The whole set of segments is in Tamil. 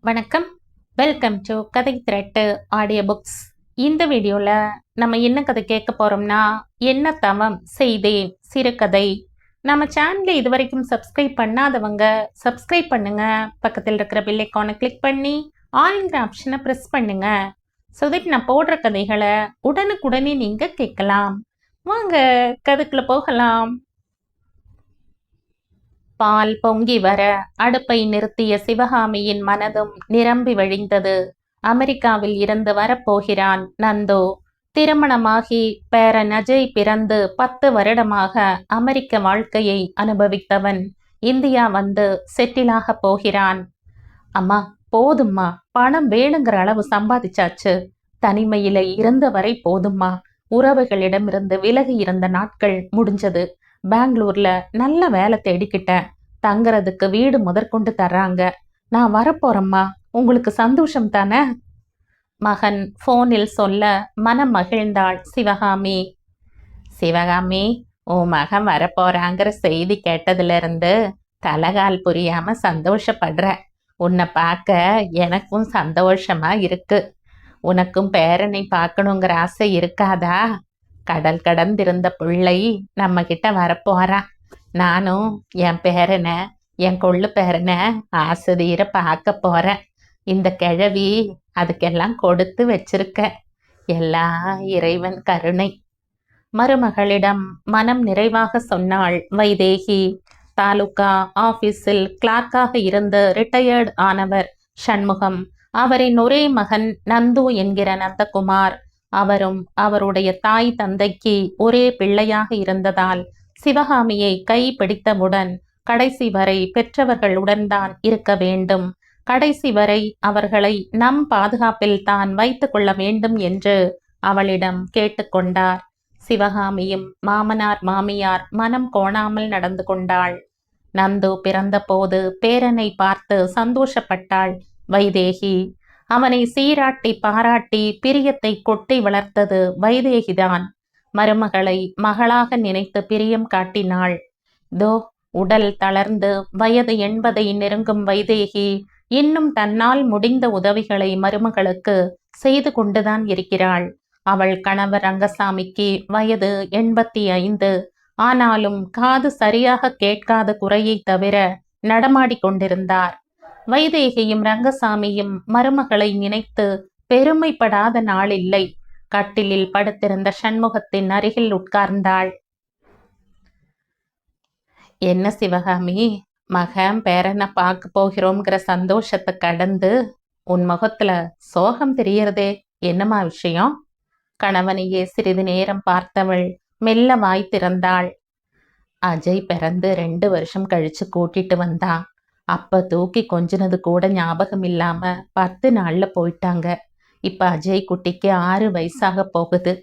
வணக்கம். வெல்கம் டு கதை திரட்டு ஆடியோ புக்ஸ். இந்த வீடியோவில் நம்ம என்ன கதை கேட்க போகிறோம்னா, என்ன தவம் செய்தேன் சிறுகதை. நம்ம சேனலை இது வரைக்கும் சப்ஸ்கிரைப் பண்ணாதவங்க சப்ஸ்கிரைப் பண்ணுங்க. பக்கத்தில் இருக்கிற பெல் ஐகானை கிளிக் பண்ணி ஆல்ங்கிற ஆப்ஷனை ப்ரெஸ் பண்ணுங்க. ஸோ தட் நான் போடுற கதைகளை உடனுக்குடனே நீங்கள் கேட்கலாம். வாங்க கதைக்குள்ள போகலாம். பால் பொங்கி வர அடுப்பை நிறுத்திய சிவகாமியின் மனதும் நிரம்பி வழிந்தது. அமெரிக்காவில் இருந்து வரப்போகிறான் நந்து. திருமணமாகி பேரன் அஜய் பிறந்து 10 வருடமாக அமெரிக்க வாழ்க்கையை அனுபவித்தவன் இந்தியா வந்து செட்டிலாக போகிறான். அம்மா போதும்மா, பணம் வேணுங்கிற அளவு சம்பாதிச்சாச்சு. தனிமையில இருந்த வரை போதும்மா. உறவுகளிடமிருந்து விலகி இருந்த நாட்கள் முடிஞ்சது. பெங்களூர்ல நல்ல வேலை தேடிக்கிட்டேன். தங்கறதுக்கு வீடு முதற்கொண்டு தர்றாங்க. நான் வரப்போறேம்மா. உங்களுக்கு சந்தோஷம் தானே? மகன் போனில் சொல்ல மனம் மகிழ்ந்தாள் சிவகாமி. சிவகாமி, உன் மகன் வரப்போறாங்கிற செய்தி கேட்டதுல இருந்து தலகால் புரியாம சந்தோஷப்படுற. உன்னை பார்க்க எனக்கும் சந்தோஷமா இருக்கு. உனக்கும் பேரனை பார்க்கணுங்கிற ஆசை இருக்காதா? கடல் கடந்திருந்த பிள்ளை நம்ம கிட்ட வரப்போறா. நானும் என் பேரனை, என் கொள்ளு பேரனை ஆசைதீர பார்க்க போறேன். இந்த கிழவி அதுக்கெல்லாம் கொடுத்து வச்சிருக்க. எல்லாம் இறைவன் கருணை. மருமகளிடம் மனம் நிறைவாக சொன்னாள் வைதேகி. தாலுகா ஆபீஸில் கிளார்க்காக இருந்து ரிட்டையர்டு ஆனவர் சண்முகம். அவரின் ஒரே மகன் நந்து என்கிற நந்தகுமார். அவரும் அவருடைய தாய் தந்தைக்கு ஒரே பிள்ளையாக இருந்ததால் சிவகாமியை கை பிடித்தவுடன் கடைசி வரை பெற்றவர்களுடன் தான் இருக்க வேண்டும். கடைசி வரை அவர்களை நம் பாதுகாப்பில் தான் வைத்து கொள்ள வேண்டும் என்று அவளிடம் கேட்டுக்கொண்டார். சிவகாமியும் மாமனார் மாமியார் மனம் கோணாமல் நடந்து கொண்டாள். நந்து பிறந்த போது பேரனை பார்த்து சந்தோஷப்பட்டாள் வைதேகி. அவனை சீராட்டி பாராட்டி பிரியத்தை கொட்டி வளர்த்தது வைதேகிதான். மருமகளை மகளாக நினைத்து பிரியம் காட்டினாள். தோ உடல் தளர்ந்து வயது 80 நெருங்கும் வைதேகி இன்னும் தன்னால் முடிந்த உதவிகளை மருமகளுக்கு செய்து கொண்டுதான் இருக்கிறாள். அவள் கணவர் ரங்கசாமிக்கு வயது 85. ஆனாலும் காது சரியாக கேட்காத குறையை தவிர நடமாடி கொண்டிருந்தார். வைதேகியும் ரங்கசாமியும் மருமகளை நினைத்து பெருமைப்படாத நாளில்லை. கட்டிலில் படுத்திருந்த சண்முகத்தின் அருகில் உட்கார்ந்தாள். என்ன சிவகாமி, மகன் பேரனை பார்க்க போகிறோம்ங்கிற சந்தோஷத்தை கடந்து உன் முகத்துல சோகம் தெரியறதே, என்னம்மா விஷயம்? கணவனையே சிறிது நேரம் பார்த்தவள் மெல்ல வாய் திறந்தாள். அஜய் பிறந்து 2 வருஷம் கழிச்சு கூட்டிட்டு வந்தான். அப்ப தூக்கி கொஞ்சினது கூட ஞாபகம் இல்லாம 10 நாள்ல போயிட்டாங்க. இப்ப அஜய் குட்டிக்கு 6 வயசாக போகுது.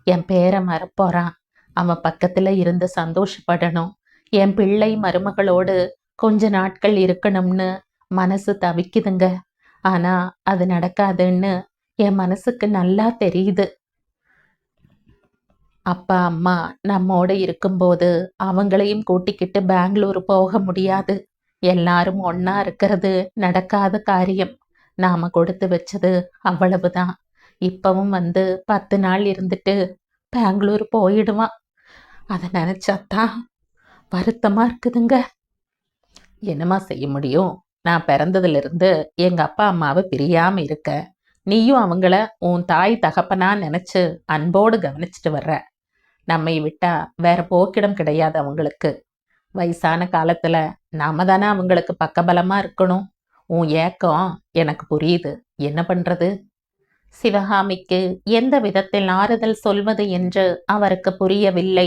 என் பேரன் வரப்போறான். அவன் பக்கத்துல இருந்து சந்தோஷப்படணும். என் பிள்ளை மருமகளோடு கொஞ்ச நாட்கள் இருக்கணும்னு மனசு தவிக்குதுங்க. ஆனா அது நடக்காதுன்னு என் மனசுக்கு நல்லா தெரியுது. அப்பா அம்மா நம்மோட இருக்கும்போது அவங்களையும் கூட்டிக்கிட்டு பெங்களூர் போக முடியாது. எல்லாரும் ஒன்னா இருக்கிறது நடக்காத காரியம். நாம கொடுத்து வச்சது அவ்வளவுதான். இப்பவும் வந்து 10 நாள் இருந்துட்டு பெங்களூர் போயிடுவான். அதை நினைச்சாத்தான் வருத்தமா இருக்குதுங்க. என்னமா செய்ய முடியும்? நான் பிறந்ததுல இருந்து எங்க அப்பா அம்மாவை பிரியாம இருக்க. நீயும் அவங்கள உன் தாய் தகப்பனா நினைச்சு அன்போடு கவனிச்சுட்டு வர்ற. நம்மை விட்டா வேற போக்கிடம் கிடையாது அவங்களுக்கு. வயசான காலத்துல நாம தானே அவங்களுக்கு பக்கபலமா இருக்கணும். உன் ஏக்கம் எனக்கு புரியுது. என்ன பண்றது? சிவகாமிக்கு எந்த விதத்தில் ஆறுதல் சொல்வது என்று அவருக்கு புரியவில்லை.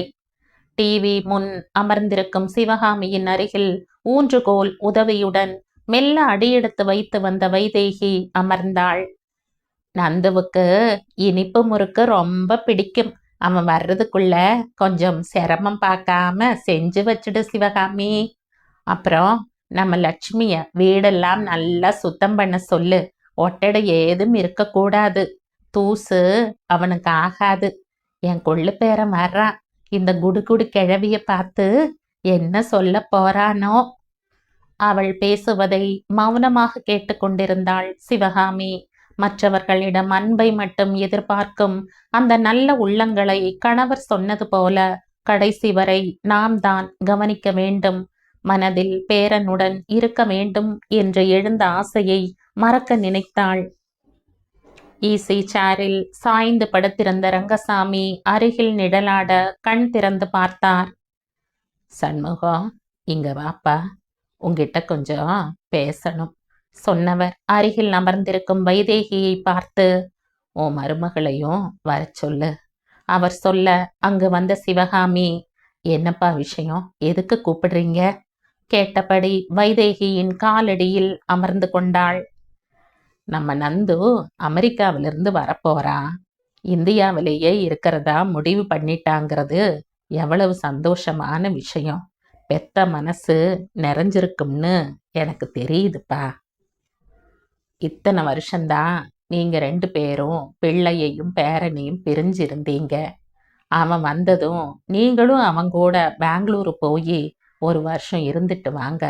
டிவி முன் அமர்ந்திருக்கும் சிவகாமியின் அருகில் ஊன்றுகோல் உதவியுடன் மெல்ல அடியெடுத்து வைத்து வந்த வைதேகி அமர்ந்தாள். நந்துவுக்கு இனிப்பு முறுக்கு ரொம்ப பிடிக்கும். அவன் வர்றதுக்குள்ள கொஞ்சம் சிரமம் பார்க்காம செஞ்சு வச்சுடு சிவகாமி. அப்புறம் நம்ம லட்சுமிய வீடெல்லாம் நல்லா சுத்தம் பண்ண சொல்லு. ஒட்டடை ஏதும் இருக்கக்கூடாது. தூசு அவனுக்கு ஆகாது. என் கொள்ளு பேரன் வர்றான். இந்த குடுகுடு கிழவிய பார்த்து என்ன சொல்ல போறானோ. அவள் பேசுவதை மௌனமாக கேட்டுக்கொண்டிருந்தாள் சிவகாமி. மற்றவர்களிடம் அன்பை மட்டும் எதிர்பார்க்கும் அந்த நல்ல உள்ளங்களை கணவர் சொன்னது போல கடைசி வரை நாம் தான் கவனிக்க வேண்டும், மனதில் பேரனுடன் இருக்க வேண்டும் என்று எழுந்த ஆசையை மறக்க நினைத்தாள். ஈசி சேரில் சாய்ந்து படுத்திருந்த ரங்கசாமி அருகில் நிழலாட கண் திறந்து பார்த்தார். சண்முகம், இங்க வாப்பா, உங்கிட்ட கொஞ்சம் பேசணும் சொன்னவர் அருகில் அமர்ந்திருக்கும் வைதேகியை பார்த்து, உன் மருமகளையும் வர சொல்லு அவர் சொல்ல அங்கு வந்த சிவகாமி, என்னப்பா விஷயம், எதுக்கு கூப்பிடுறீங்க கேட்டபடி வைதேகியின் காலடியில் அமர்ந்து கொண்டாள். நம்ம நந்து அமெரிக்காவிலிருந்து வரப்போறா, இந்தியாவிலேயே இருக்கிறதா முடிவு பண்ணிட்டாங்கிறது எவ்வளவு சந்தோஷமான விஷயம். பெத்த மனசு நிறைஞ்சிருக்கும்னு எனக்கு தெரியுதுப்பா. இத்தனை வருஷம்தான் நீங்க 2 பேரும் பிள்ளையையும் பேரனையும் பிரிஞ்சிருந்தீங்க. அவன் வந்ததும் நீங்களும் அவன் கூட பெங்களூரு போய் 1 வருஷம் இருந்துட்டு வாங்க.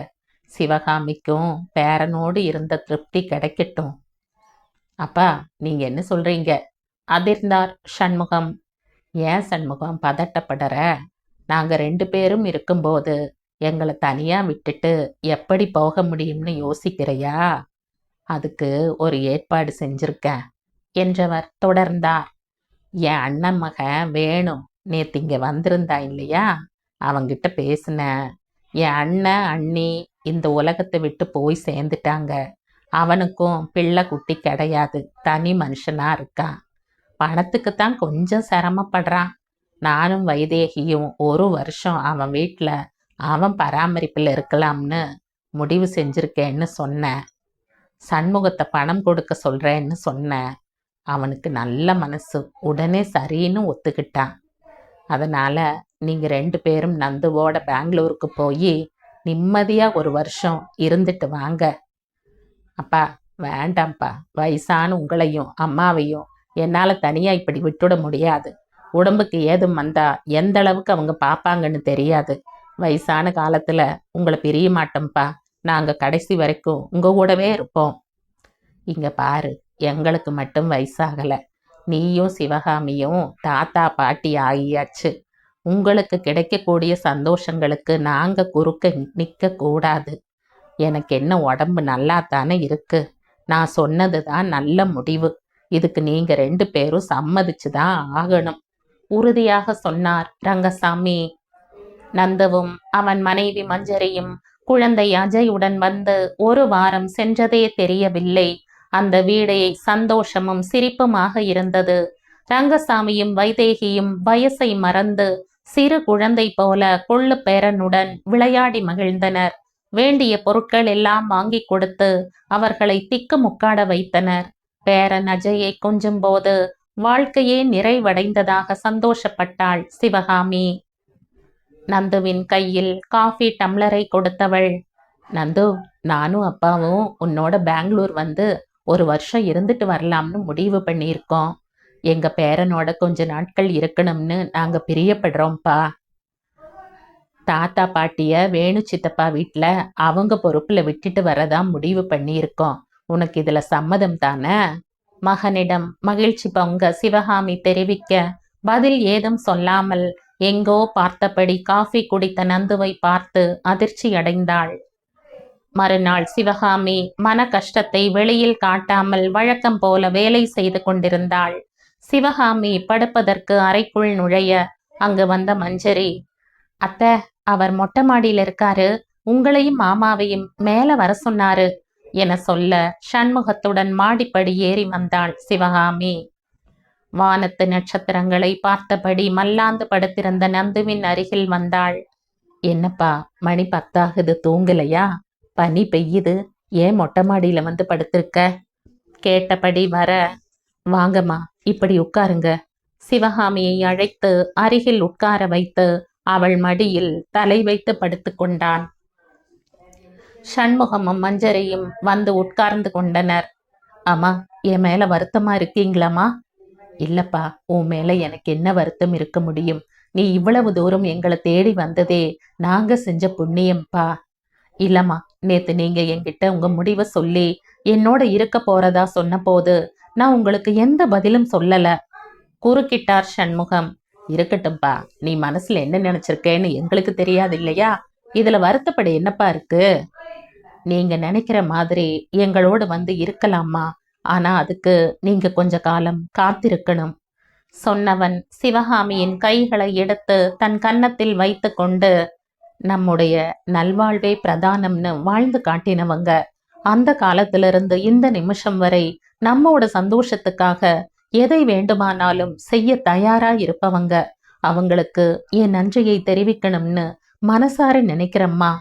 சிவகாமிக்கும் பேரனோடு இருந்த திருப்தி கிடைக்கட்டும். அப்பா, நீங்க என்ன சொல்றீங்க அதிர்ந்தார் சண்முகம். ஏன் சண்முகம் பதட்டப்படுற? நாங்க 2 பேரும் இருக்கும்போது எங்களை தனியா விட்டுட்டு எப்படி போக முடியும்னு யோசிக்கிறையா? அதுக்கு ஒரு ஏற்பாடு செஞ்சிருக்கேன் என்றவர் தொடர்ந்தார். என் அண்ணன் மகன் வேணும் நேத்து இங்க வந்திருந்தா இல்லையா, அவங்கிட்ட பேசின. என் அண்ணன் அண்ணி இந்த உலகத்தை விட்டு போய் சேர்ந்துட்டாங்க. அவனுக்கும் பிள்ளை குட்டி கிடையாது, தனி மனுஷனா இருக்கான். பணத்துக்குத்தான் கொஞ்சம் சிரமப்படுறான். நானும் வைதேகியும் 1 வருஷம் அவன் வீட்டில் அவன் பராமரிப்பில் இருக்கலாம்னு முடிவு செஞ்சிருக்கேன்னு சொன்னேன். சண்முகத்தை பணம் கொடுக்க சொல்றேன்னு சொன்னேன். அவனுக்கு நல்ல மனசு, உடனே சரின்னு ஒத்துக்கிட்டான். அதனால நீங்க 2 பேரும் நந்துவோட பெங்களூருக்கு போய் நிம்மதியா 1 வருஷம் இருந்துட்டு வாங்க. அப்பா, வேண்டாம்ப்பா, வயசான உங்களையும் அம்மாவையும் என்னால் தனியாக இப்படி விட்டுட முடியாது. உடம்புக்கு ஏதும் வந்தா எந்த அளவுக்கு அவங்க பார்ப்பாங்கன்னு தெரியாது. வயசான காலத்தில் உங்களை பிரிய மாட்டோம்ப்பா. நாங்கள் கடைசி வரைக்கும் உங்கள் கூடவே இருப்போம். இங்கே பாரு, எங்களுக்கு மட்டும் வயசாகலை. நீயும் சிவகாமியும் தாத்தா பாட்டி ஆகியாச்சு. உங்களுக்கு கிடைக்கக்கூடிய சந்தோஷங்களுக்கு நாங்கள் குறுக்க நிற்க கூடாது. எனக்கு என்ன, உடம்பு நல்லா தானே இருக்கு. நான் சொன்னது தான் நல்ல முடிவு. இதுக்கு நீங்க 2 பேரும் சம்மதிச்சு தான் ஆகணும் உறுதியாக சொன்னார் ரங்கசாமி. நந்துவும் அவன் மனைவி மஞ்சரியும் குழந்தை அஜயுடன் வந்து 1 வாரம் சென்றதே தெரியவில்லை. அந்த வீடே சந்தோஷமும் சிரிப்புமாக இருந்தது. ரங்கசாமியும் வைதேகியும் வயசை மறந்து சிறு குழந்தை போல கொள்ளு பேரனுடன் விளையாடி மகிழ்ந்தனர். வேண்டிய பொருட்கள் எல்லாம் வாங்கி கொடுத்து அவர்களை திக்கு முக்காட வைத்தனர். பேரன் அஜயை கொஞ்சும் போது வாழ்க்கையே நிறைவடைந்ததாக சந்தோஷப்பட்டாள் சிவகாமி. நந்துவின் கையில் காஃபி டம்ளரை கொடுத்தவள், நந்து, நானும் அப்பாவும் உன்னோட பெங்களூர் வந்து 1 வருஷம் இருந்துட்டு வரலாம்னு முடிவு பண்ணியிருக்கோம். எங்க பேரனோட கொஞ்ச நாட்கள் இருக்கணும்னு நாங்க பிரியப்படுறோம்ப்பா. தாத்தா பாட்டிய வேணு சித்தப்பா வீட்டில் அவங்க பொறுப்பில் விட்டுட்டு வரதான் முடிவு பண்ணியிருக்கோம். உனக்கு இதுல சம்மதம் தானே? மகனிடம் மகிழ்ச்சி பொங்க சிவகாமி தெரிவிக்க பதில் ஏதும் சொல்லாமல் எங்கோ பார்த்தபடி காஃபி குடித்த நந்துவை பார்த்து அதிர்ச்சி அடைந்தாள். மறுநாள் சிவகாமி மன கஷ்டத்தை வெளியில் காட்டாமல் வழக்கம் போல வேலை செய்து கொண்டிருந்தாள். சிவகாமி படுப்பதற்கு அறைக்குள் நுழைய அங்கு வந்த மஞ்சரி, அத்தை, அவர் மொட்டை மாடியில் இருக்காரு, உங்களையும் மாமாவையும் மேல வர சொன்னாரு என சொல்ல சண்முகத்துடன் மாடிப்படி ஏறி வந்தாள் சிவகாமி. வானத்து நட்சத்திரங்களை பார்த்தபடி மல்லாந்து படுத்திருந்த நந்துவின் அருகில் வந்தாள். என்னப்பா, மணி 10 ஆகுது, தூங்கலையா? பனி பெய்யுது, ஏன் மொட்டை மாடியில வந்து படுத்திருக்க கேட்டபடி வர, வாங்கம்மா இப்படி உட்காருங்க. சிவகாமியை அழைத்து அருகில் உட்கார வைத்து அவள் மடியில் தலை வைத்து படுத்து கொண்டான். சண்முகமும் மஞ்சரையும் வந்து உட்கார்ந்து கொண்டனர். அம்மா, என் மேல வருத்தமா இருக்கீங்களாம்மா? இல்லப்பா, உன் மேல எனக்கு என்ன வருத்தம் இருக்க முடியும்? நீ இவ்வளவு தூரம் எங்களை தேடி வந்ததே நாங்க செஞ்ச புண்ணியம்பா. இல்லம்மா, நேத்து நீங்க என்கிட்ட உங்க முடிவை சொல்லி என்னோட இருக்க போறதா சொன்னபோது நான் உங்களுக்கு எந்த பதிலும் சொல்லல. குறுக்கிட்டார் சண்முகம். இருக்கட்டும்பா, நீ மனசுல என்ன நினைச்சிருக்கேன்னு எங்களுக்கு தெரியாது இல்லையா? இதுல வருத்தப்பட என்னப்பா இருக்கு? நீங்க நினைக்கிற மாதிரி எங்களோட வந்து இருக்கலாமா? ஆனா அதுக்கு நீங்க கொஞ்ச காலம் காத்திருக்கணும். சொன்னவன் சிவகாமியின் கைகளை எடுத்து தன் கன்னத்தில் வைத்து கொண்டு, நம்முடைய நல்வாழ்வே பிரதானம்னு வாழ்ந்து காட்டினவங்க. அந்த காலத்திலிருந்து இந்த நிமிஷம் வரை நம்மோட சந்தோஷத்துக்காக எதை வேண்டுமானாலும் செய்ய தயாரா இருப்பவங்க. அவங்களுக்கு என் நன்றியை தெரிவிக்கணும்னு மனசார நினைக்கிறம்மா.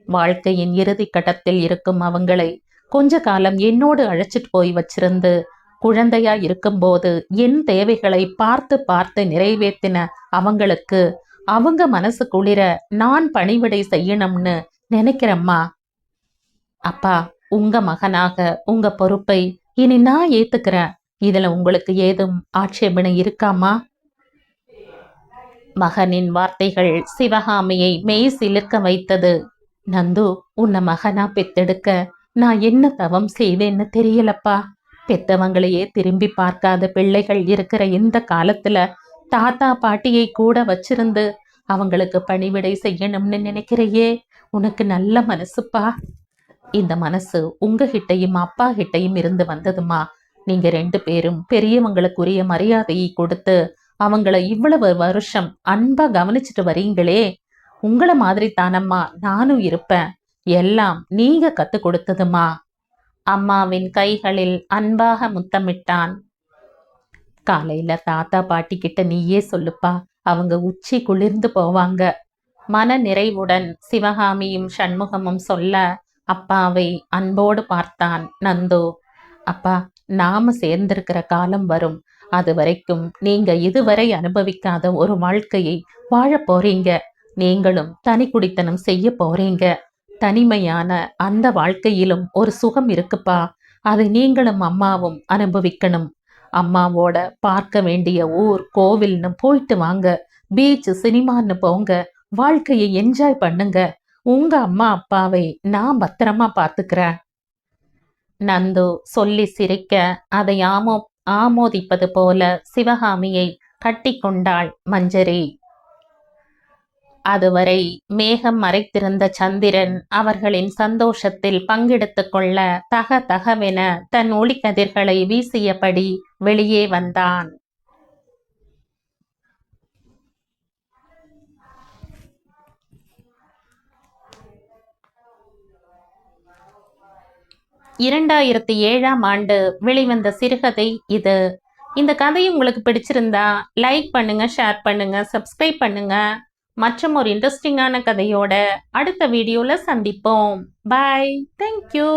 வாழ்க்கையின் இறுதி கட்டத்தில் இருக்கும் அவங்களை கொஞ்ச காலம் என்னோடு அழைச்சிட்டு போய் வச்சிருந்து, குழந்தையா இருக்கும்போது என் தேவைகளை பார்த்து பார்த்து நிறைவேற்றின அவங்களுக்கு அவங்க மனசு குளிர நான் பணிவிடை செய்யணும்னு நினைக்கிறம்மா. அப்பா, உங்க மகனாக உங்க பொறுப்பை இனி நான் ஏத்துக்கிறேன். இதுல உங்களுக்கு ஏதும் ஆட்சேபனை இருக்காமா? மகனின் வார்த்தைகள் சிவகாமியை மெய் சிலிர்க்க வைத்தது. நந்து, உன்னை மகனா பெத்தெடுக்க நான் என்ன தவம் செய்தேன்னு தெரியலப்பா. பெத்தவங்களையே திரும்பி பார்க்காத பிள்ளைகள் இருக்கிற இந்த காலத்துல தாத்தா பாட்டியை கூட வச்சிருந்து அவங்களுக்கு பணிவிடை செய்யணும்னு நினைக்கிறையே, உனக்கு நல்ல மனசுப்பா. இந்த மனசு உங்ககிட்டையும் அப்பா கிட்டையும் இருந்து வந்ததுமா. நீங்க 2 பேரும் பெரியவங்களுக்குரிய மரியாதையை கொடுத்து அவங்கள இவ்வளவு வருஷம் அன்பா கவனிச்சுட்டு வரீங்களே, உங்கள மாதிரி தானம்மா நானும் இருப்பேன். எல்லாம் நீங்க கத்து கொடுத்ததுமா. அம்மாவின் கைகளில் அன்பாக முத்தமிட்டான். காலையில தாத்தா பாட்டி கிட்ட நீயே சொல்லுப்பா, அவங்க உச்சி குளிர்ந்து போவாங்க. மன நிறைவுடன் சிவகாமியும் சண்முகமும் சொல்ல அப்பாவை அன்போடு பார்த்தான் நந்து. அப்பா, நாம சேர்ந்திருக்கிற காலம் வரும். அது வரைக்கும் நீங்க இதுவரை அனுபவிக்காத ஒரு வாழ்க்கையை வாழ போறீங்க. நீங்களும் தனி குடித்தனம் செய்ய போறீங்க. தனிமையான அந்த வாழ்க்கையிலும் ஒரு சுகம் இருக்குப்பா. அதை நீங்களும் அம்மாவும் அனுபவிக்கணும். அம்மாவோட பார்க்க வேண்டிய ஊர் கோவில்னு போயிட்டு வாங்க. பீச் சினிமான்னு போங்க. வாழ்க்கையை என்ஜாய் பண்ணுங்க. உங்க அம்மா அப்பாவை நான் பத்திரமா பார்த்துக்கிறேன். நந்து சொல்லி சிரிக்க அதை ஆமோதிப்பது போல சிவகாமியை கட்டி கொண்டாள் மஞ்சரி. அதுவரை மேகம் மறைத்திருந்த சந்திரன் அவர்களின் சந்தோஷத்தில் பங்கெடுத்துக் கொள்ள தக தகவென தன் ஒளிக்கதிர்களை வீசியபடி வெளியே வந்தான். 2007ஆம் ஆண்டு வெளிவந்த சிறுகதை இது. இந்த கதை உங்களுக்கு பிடிச்சிருந்தா லைக் பண்ணுங்க, ஷேர் பண்ணுங்க, சப்ஸ்கிரைப் பண்ணுங்க. மற்றும் ஒரு இன்ட்ரெஸ்டிங்கான கதையோட அடுத்த வீடியோல சந்திப்போம். பாய். தேங்க்யூ.